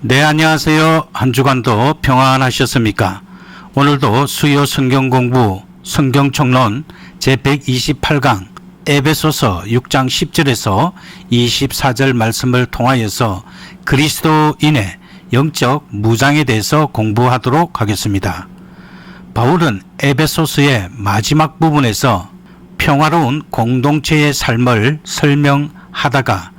네, 안녕하세요. 한 주간도 평안하셨습니까? 오늘도 수요 성경 공부 성경총론 제128강 에베소서 6장 10절에서 24절 말씀을 통하여서 그리스도인의 영적 무장에 대해서 공부하도록 하겠습니다. 바울은 에베소서의 마지막 부분에서 평화로운 공동체의 삶을 설명하다가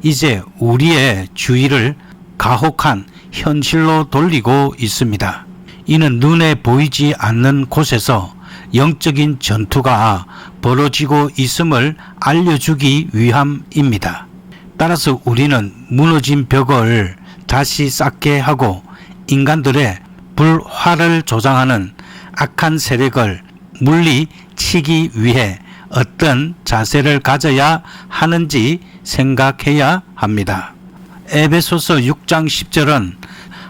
이제 우리의 주의를 가혹한 현실로 돌리고 있습니다. 이는 눈에 보이지 않는 곳에서 영적인 전투가 벌어지고 있음을 알려주기 위함입니다. 따라서 우리는 무너진 벽을 다시 쌓게 하고 인간들의 불화를 조장하는 악한 세력을 물리치기 위해 어떤 자세를 가져야 하는지 생각해야 합니다. 에베소서 6장 10절은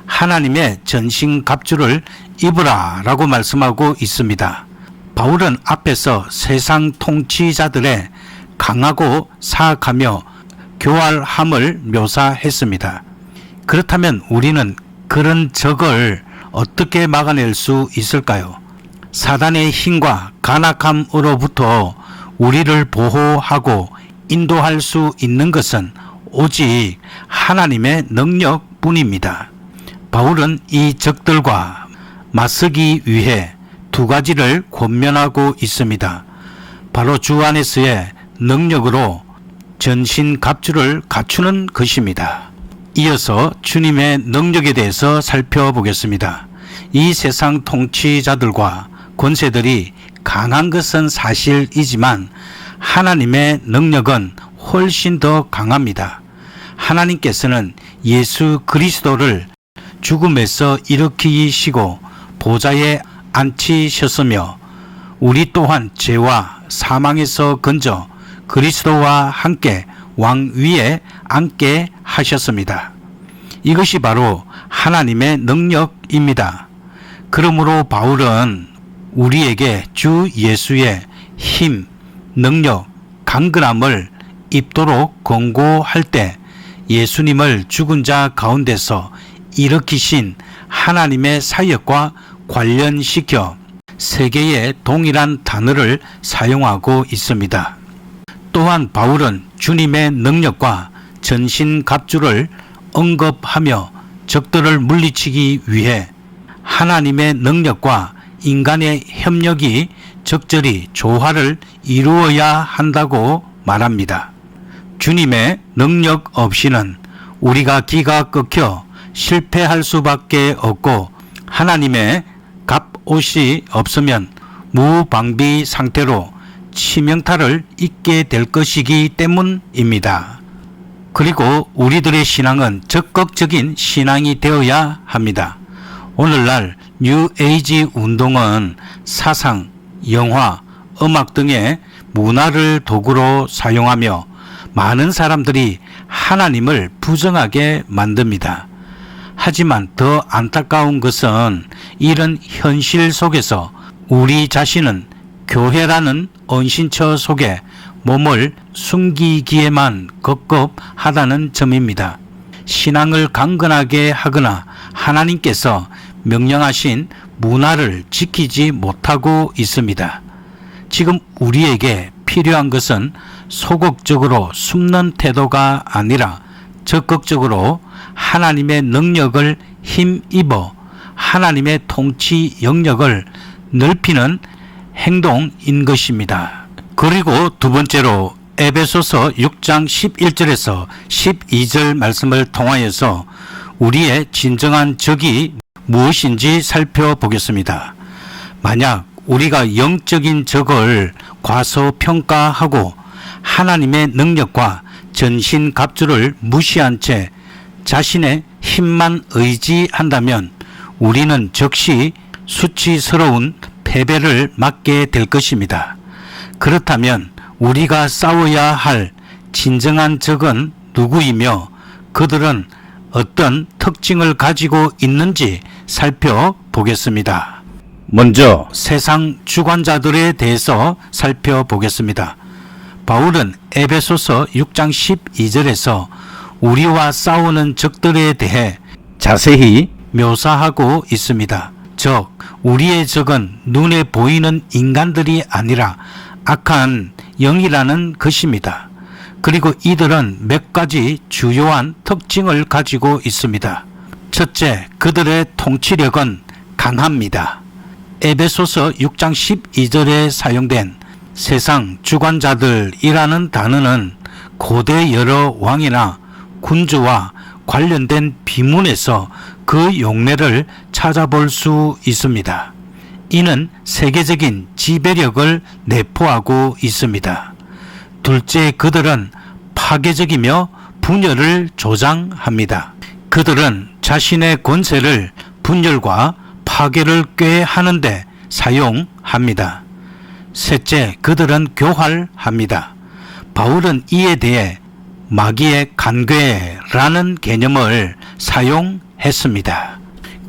하나님의 전신갑주를 입으라 라고 말씀하고 있습니다. 바울은 앞에서 세상 통치자들의 강하고 사악하며 교활함을 묘사했습니다. 그렇다면 우리는 그런 적을 어떻게 막아낼 수 있을까요? 사단의 힘과 간악함으로부터 우리를 보호하고 인도할 수 있는 것은 오직 하나님의 능력뿐입니다. 바울은 이 적들과 맞서기 위해 두 가지를 권면하고 있습니다. 바로 주 안에서의 능력으로 전신갑주를 갖추는 것입니다. 이어서 주님의 능력에 대해서 살펴보겠습니다. 이 세상 통치자들과 권세들이 강한 것은 사실이지만 하나님의 능력은 훨씬 더 강합니다. 하나님께서는 예수 그리스도를 죽음에서 일으키시고 보좌에 앉히셨으며 우리 또한 죄와 사망에서 건져 그리스도와 함께 왕위에 앉게 하셨습니다. 이것이 바로 하나님의 능력입니다. 그러므로 바울은 우리에게 주 예수의 힘, 능력, 강건함을 입도록 권고할 때 예수님을 죽은 자 가운데서 일으키신 하나님의 사역과 관련시켜 세 개의 동일한 단어를 사용하고 있습니다. 또한 바울은 주님의 능력과 전신갑주를 언급하며 적들을 물리치기 위해 하나님의 능력과 인간의 협력이 적절히 조화를 이루어야 한다고 말합니다. 주님의 능력 없이는 우리가 기가 꺾여 실패할 수밖에 없고 하나님의 갑옷이 없으면 무방비 상태로 치명타를 입게 될 것이기 때문입니다. 그리고 우리들의 신앙은 적극적인 신앙이 되어야 합니다. 오늘날 뉴에이지 운동은 사상, 영화, 음악 등의 문화를 도구로 사용하며 많은 사람들이 하나님을 부정하게 만듭니다. 하지만 더 안타까운 것은 이런 현실 속에서 우리 자신은 교회라는 은신처 속에 몸을 숨기기에만 급급하다는 점입니다. 신앙을 강건하게 하거나 하나님께서 명령하신 문화를 지키지 못하고 있습니다. 지금 우리에게 필요한 것은 소극적으로 숨는 태도가 아니라 적극적으로 하나님의 능력을 힘입어 하나님의 통치 영역을 넓히는 행동인 것입니다. 그리고 두 번째로 에베소서 6장 11절에서 12절 말씀을 통하여서 우리의 진정한 적이 무엇인지 살펴보겠습니다. 만약 우리가 영적인 적을 과소평가하고 하나님의 능력과 전신갑주를 무시한 채 자신의 힘만 의지한다면 우리는 즉시 수치스러운 패배를 맞게 될 것입니다. 그렇다면 우리가 싸워야 할 진정한 적은 누구이며 그들은 어떤 특징을 가지고 있는지 살펴보겠습니다. 먼저 세상 주관자들에 대해서 살펴보겠습니다. 바울은 에베소서 6장 12절에서 우리와 싸우는 적들에 대해 자세히 묘사하고 있습니다. 즉, 우리의 적은 눈에 보이는 인간들이 아니라 악한 영이라는 것입니다. 그리고 이들은 몇 가지 주요한 특징을 가지고 있습니다. 첫째, 그들의 통치력은 강합니다. 에베소서 6장 12절에 사용된 세상 주관자들이라는 단어는 고대 여러 왕이나 군주와 관련된 비문에서 그 용례를 찾아볼 수 있습니다. 이는 세계적인 지배력을 내포하고 있습니다. 둘째, 그들은 파괴적이며 분열을 조장합니다. 그들은 자신의 권세를 분열과 파괴를 꾀하는데 사용합니다. 셋째, 그들은 교활합니다. 바울은 이에 대해 마귀의 간괴라는 개념을 사용했습니다.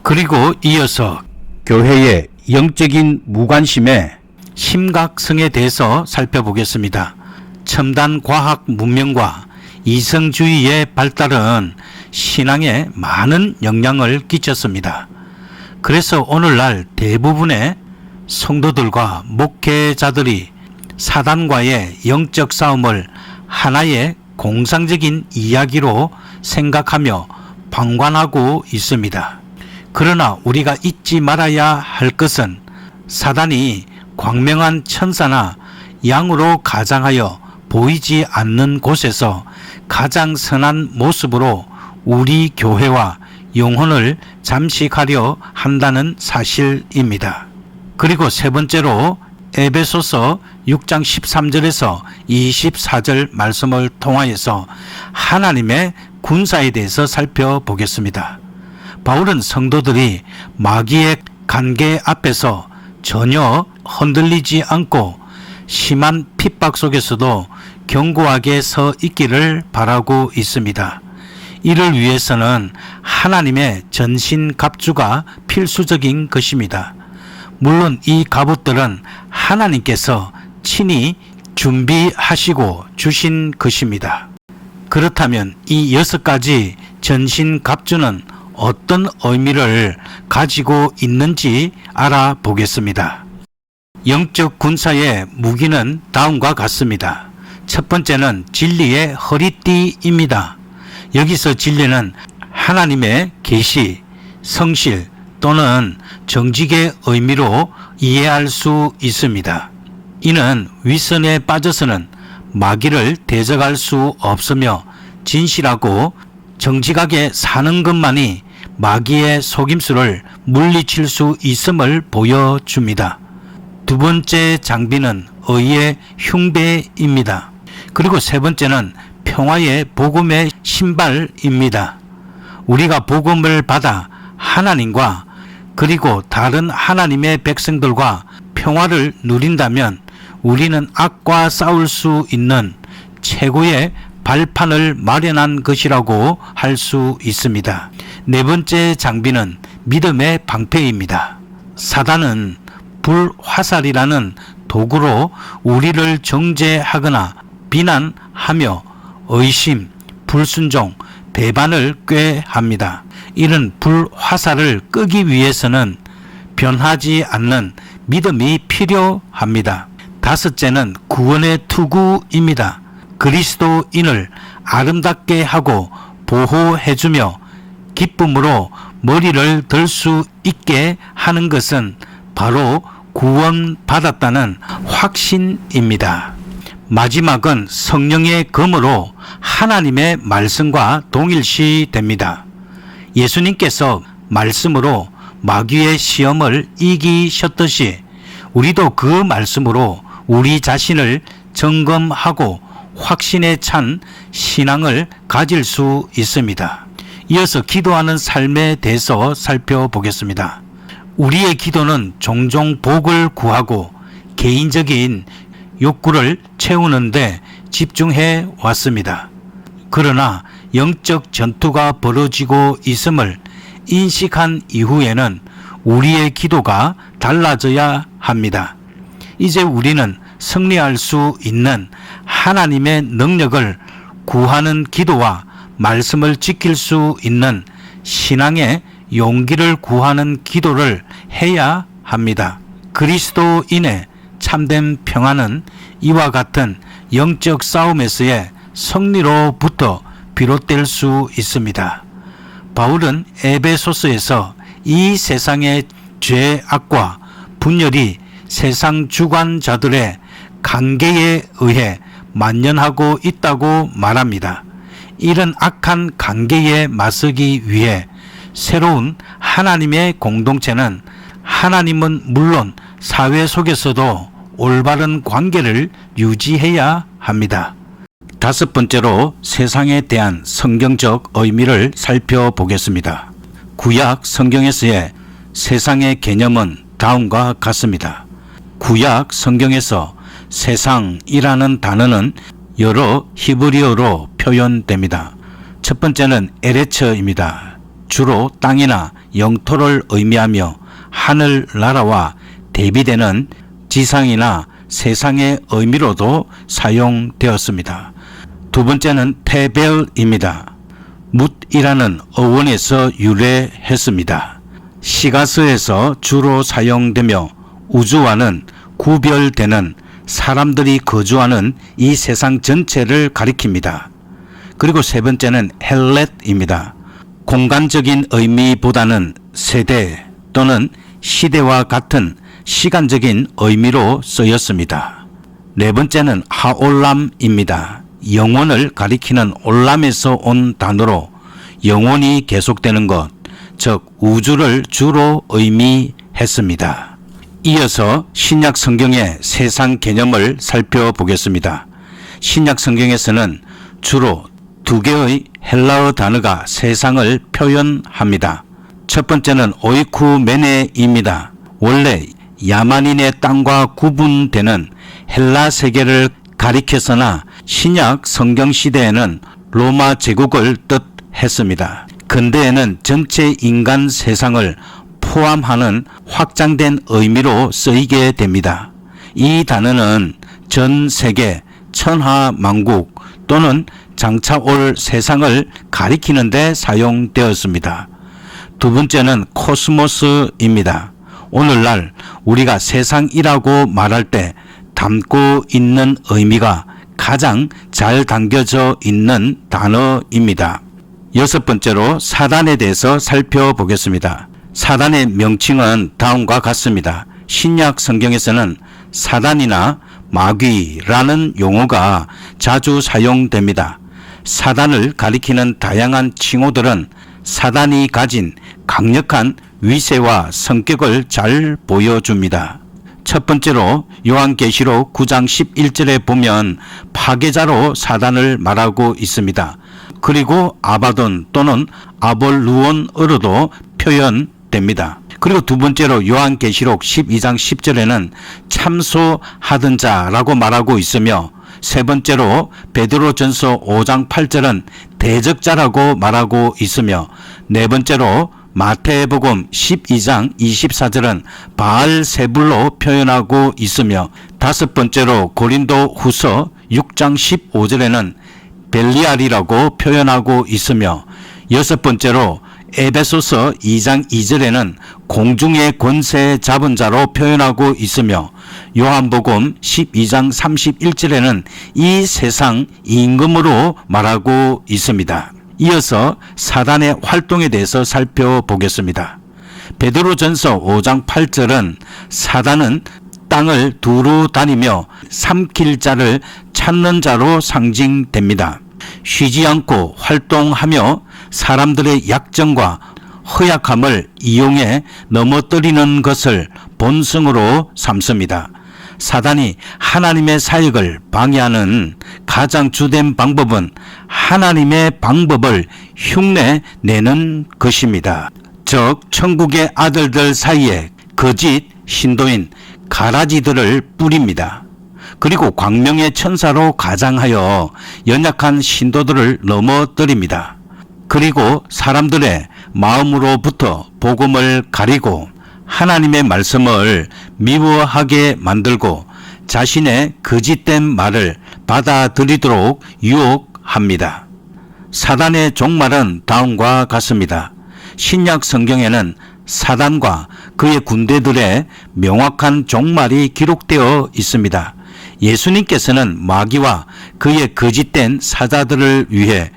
그리고 이어서 교회의 영적인 무관심의 심각성에 대해서 살펴보겠습니다. 첨단 과학 문명과 이성주의의 발달은 신앙에 많은 영향을 끼쳤습니다. 그래서 오늘날 대부분의 성도들과 목회자들이 사단과의 영적 싸움을 하나의 공상적인 이야기로 생각하며 방관하고 있습니다. 그러나 우리가 잊지 말아야 할 것은 사단이 광명한 천사나 양으로 가장하여 보이지 않는 곳에서 가장 선한 모습으로 우리 교회와 영혼을 잠식하려 한다는 사실입니다. 그리고 세 번째로 에베소서 6장 13절에서 24절 말씀을 통하여서 하나님의 군사에 대해서 살펴보겠습니다. 바울은 성도들이 마귀의 간계 앞에서 전혀 흔들리지 않고 심한 핍박 속에서도 견고하게 서 있기를 바라고 있습니다. 이를 위해서는 하나님의 전신 갑주가 필수적인 것입니다. 물론 이 갑옷들은 하나님께서 친히 준비하시고 주신 것입니다. 그렇다면 이 6가지 전신 갑주는 어떤 의미를 가지고 있는지 알아보겠습니다. 영적 군사의 무기는 다음과 같습니다. 첫 번째는 진리의 허리띠입니다. 여기서 진리는 하나님의 계시, 성실 또는 정직의 의미로 이해할 수 있습니다. 이는 위선에 빠져서는 마귀를 대적할 수 없으며 진실하고 정직하게 사는 것만이 마귀의 속임수를 물리칠 수 있음을 보여줍니다. 두 번째 장비는 의의 흉배입니다. 그리고 세 번째는 평화의 복음의 신발입니다. 우리가 복음을 받아 하나님과 그리고 다른 하나님의 백성들과 평화를 누린다면 우리는 악과 싸울 수 있는 최고의 발판을 마련한 것이라고 할 수 있습니다. 네 번째 장비는 믿음의 방패입니다. 사단은 불화살이라는 도구로 우리를 정죄하거나 비난하며 의심, 불순종, 배반을 꾀합니다. 이런 불화살을 끄기 위해서는 변하지 않는 믿음이 필요합니다. 다섯째는 구원의 투구입니다. 그리스도인을 아름답게 하고 보호해주며 기쁨으로 머리를 들 수 있게 하는 것은 바로 구원받았다는 확신입니다. 마지막은 성령의 검으로 하나님의 말씀과 동일시됩니다. 예수님께서 말씀으로 마귀의 시험을 이기셨듯이 우리도 그 말씀으로 우리 자신을 점검하고 확신에 찬 신앙을 가질 수 있습니다. 이어서 기도하는 삶에 대해서 살펴보겠습니다. 우리의 기도는 종종 복을 구하고 개인적인 욕구를 채우는데 집중해 왔습니다. 그러나 영적 전투가 벌어지고 있음을 인식한 이후에는 우리의 기도가 달라져야 합니다. 이제 우리는 승리할 수 있는 하나님의 능력을 구하는 기도와 말씀을 지킬 수 있는 신앙의 용기를 구하는 기도를 해야 합니다. 그리스도인의 참된 평안은 이와 같은 영적 싸움에서의 승리로부터 비롯될 수 있습니다. 바울은 에베소서에서 이 세상의 죄악과 분열이 세상 주관자들의 관계에 의해 만연하고 있다고 말합니다. 이런 악한 관계에 맞서기 위해 새로운 하나님의 공동체는 하나님은 물론 사회 속에서도 올바른 관계를 유지해야 합니다. 다섯 번째로 세상에 대한 성경적 의미를 살펴보겠습니다. 구약 성경에서의 세상의 개념은 다음과 같습니다. 구약 성경에서 세상이라는 단어는 여러 히브리어로 표현됩니다. 첫 번째는 에레츠입니다. 주로 땅이나 영토를 의미하며 하늘나라와 대비되는 지상이나 세상의 의미로도 사용되었습니다. 두 번째는 테벨입니다. 뭇이라는 어원에서 유래했습니다. 시가서에서 주로 사용되며 우주와는 구별되는 사람들이 거주하는 이 세상 전체를 가리킵니다. 그리고 세 번째는 헬렛입니다. 공간적인 의미보다는 세대 또는 시대와 같은 시간적인 의미로 쓰였습니다. 네 번째는 하올람입니다. 영원을 가리키는 올람에서 온 단어로 영원히 계속되는 것, 즉 우주를 주로 의미했습니다. 이어서 신약 성경의 세상 개념을 살펴보겠습니다. 신약 성경에서는 주로 두 개의 헬라어 단어가 세상을 표현합니다. 첫 번째는 오이쿠메네입니다. 원래 야만인의 땅과 구분되는 헬라 세계를 가리켜서나 신약 성경 시대에는 로마 제국을 뜻했습니다. 근대에는 전체 인간 세상을 포함하는 확장된 의미로 쓰이게 됩니다. 이 단어는 전 세계, 천하만국 또는 장차 올 세상을 가리키는 데 사용되었습니다. 두 번째는 코스모스입니다. 오늘날 우리가 세상이라고 말할 때 담고 있는 의미가 가장 잘 담겨져 있는 단어입니다. 여섯 번째로 사단에 대해서 살펴보겠습니다. 사단의 명칭은 다음과 같습니다. 신약 성경에서는 사단이나 마귀라는 용어가 자주 사용됩니다. 사단을 가리키는 다양한 칭호들은 사단이 가진 강력한 위세와 성격을 잘 보여줍니다. 첫 번째로 요한계시록 9장 11절에 보면 파괴자로 사단을 말하고 있습니다. 그리고 아바돈 또는 아볼루온으로도 표현됩니다. 그리고 두 번째로 요한계시록 12장 10절에는 참소하던 자라고 말하고 있으며 세 번째로 베드로전서 5장 8절은 대적자라고 말하고 있으며 네 번째로 마태복음 12장 24절은 바알세불로 표현하고 있으며 다섯 번째로 고린도 후서 6장 15절에는 벨리알이라고 표현하고 있으며 여섯 번째로 에베소서 2장 2절에는 공중의 권세 잡은 자로 표현하고 있으며 요한복음 12장 31절에는 이 세상 임금으로 말하고 있습니다. 이어서 사단의 활동에 대해서 살펴보겠습니다. 베드로전서 5장 8절은 사단은 땅을 두루 다니며 삼킬 자를 찾는 자로 상징됩니다. 쉬지 않고 활동하며 사람들의 약점과 허약함을 이용해 넘어뜨리는 것을 본성으로 삼습니다. 사단이 하나님의 사역을 방해하는 가장 주된 방법은 하나님의 방법을 흉내내는 것입니다. 즉 천국의 아들들 사이에 거짓 신도인 가라지들을 뿌립니다. 그리고 광명의 천사로 가장하여 연약한 신도들을 넘어뜨립니다. 그리고 사람들의 마음으로부터 복음을 가리고 하나님의 말씀을 미워하게 만들고 자신의 거짓된 말을 받아들이도록 유혹합니다. 사단의 종말은 다음과 같습니다. 신약 성경에는 사단과 그의 군대들의 명확한 종말이 기록되어 있습니다. 예수님께서는 마귀와 그의 거짓된 사자들을 위해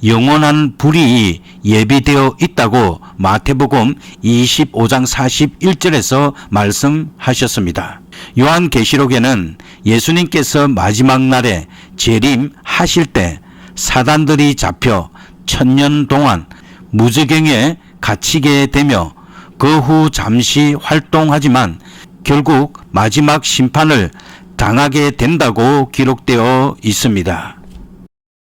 영원한 불이 예비되어 있다고 마태복음 25장 41절에서 말씀하셨습니다. 요한계시록에는 예수님께서 마지막 날에 재림하실 때 사단들이 잡혀 1000년 동안 무저갱에 갇히게 되며 그 후 잠시 활동하지만 결국 마지막 심판을 당하게 된다고 기록되어 있습니다.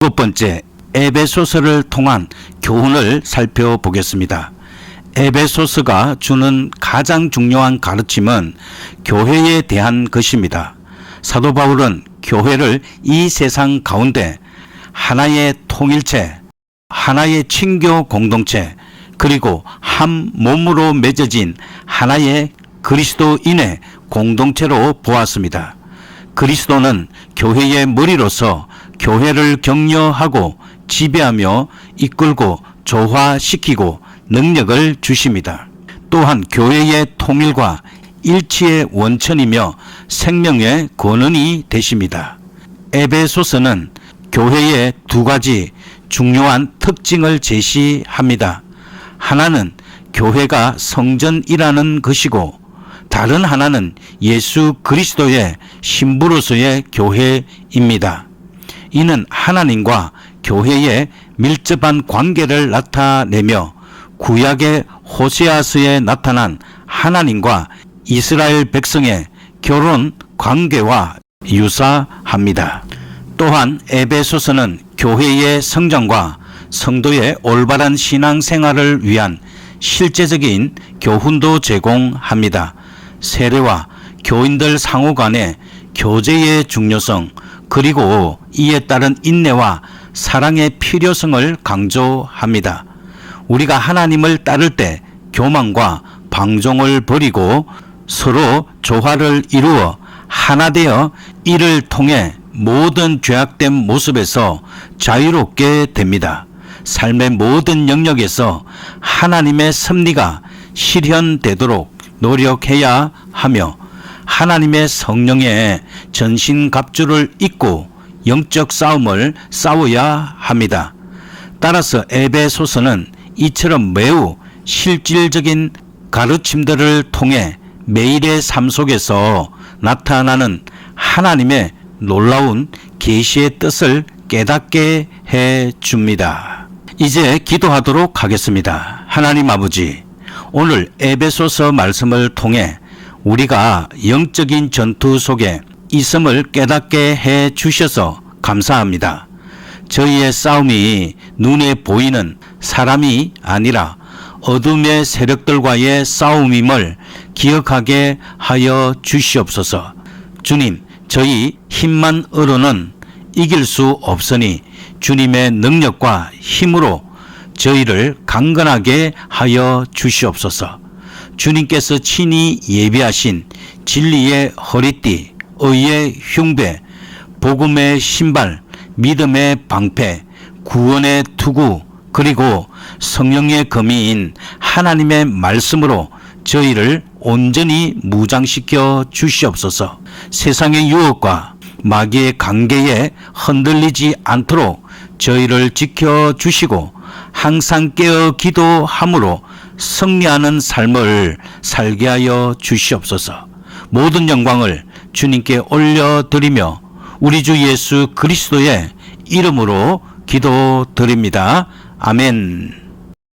7번째, 에베소서를 통한 교훈을 살펴보겠습니다. 에베소서가 주는 가장 중요한 가르침은 교회에 대한 것입니다. 사도 바울은 교회를 이 세상 가운데 하나의 통일체, 하나의 친교 공동체, 그리고 한 몸으로 맺어진 하나의 그리스도인의 공동체로 보았습니다. 그리스도는 교회의 머리로서 교회를 격려하고 지배하며 이끌고 조화시키고 능력을 주십니다. 또한 교회의 통일과 일치의 원천이며 생명의 근원이 되십니다. 에베소서는 교회의 두 가지 중요한 특징을 제시합니다. 하나는 교회가 성전이라는 것이고 다른 하나는 예수 그리스도의 신부로서의 교회입니다. 이는 하나님과 교회의 밀접한 관계를 나타내며 구약의 호세아서에 나타난 하나님과 이스라엘 백성의 결혼 관계와 유사합니다. 또한 에베소서는 교회의 성장과 성도의 올바른 신앙생활을 위한 실제적인 교훈도 제공합니다. 세례와 교인들 상호 간의 교제의 중요성, 그리고 이에 따른 인내와 사랑의 필요성을 강조합니다. 우리가 하나님을 따를 때 교만과 방종을 버리고 서로 조화를 이루어 하나 되어 이를 통해 모든 죄악된 모습에서 자유롭게 됩니다. 삶의 모든 영역에서 하나님의 섭리가 실현되도록 노력해야 하며 하나님의 성령의 전신갑주를 입고 영적 싸움을 싸워야 합니다. 따라서 에베소서는 이처럼 매우 실질적인 가르침들을 통해 매일의 삶 속에서 나타나는 하나님의 놀라운 계시의 뜻을 깨닫게 해 줍니다. 이제 기도하도록 하겠습니다. 하나님 아버지, 오늘 에베소서 말씀을 통해 우리가 영적인 전투 속에 있음을 깨닫게 해 주셔서 감사합니다. 저희의 싸움이 눈에 보이는 사람이 아니라 어둠의 세력들과의 싸움임을 기억하게 하여 주시옵소서. 주님, 저희 힘만으로는 이길 수 없으니 주님의 능력과 힘으로 저희를 강건하게 하여 주시옵소서. 주님께서 친히 예비하신 진리의 허리띠, 의의 흉배, 복음의 신발, 믿음의 방패, 구원의 투구, 그리고 성령의 검이인 하나님의 말씀으로 저희를 온전히 무장시켜 주시옵소서. 세상의 유혹과 마귀의 관계에 흔들리지 않도록 저희를 지켜주시고 항상 깨어 기도함으로 승리하는 삶을 살게 하여 주시옵소서. 모든 영광을 주님께 올려드리며 우리 주 예수 그리스도의 이름으로 기도드립니다. 아멘.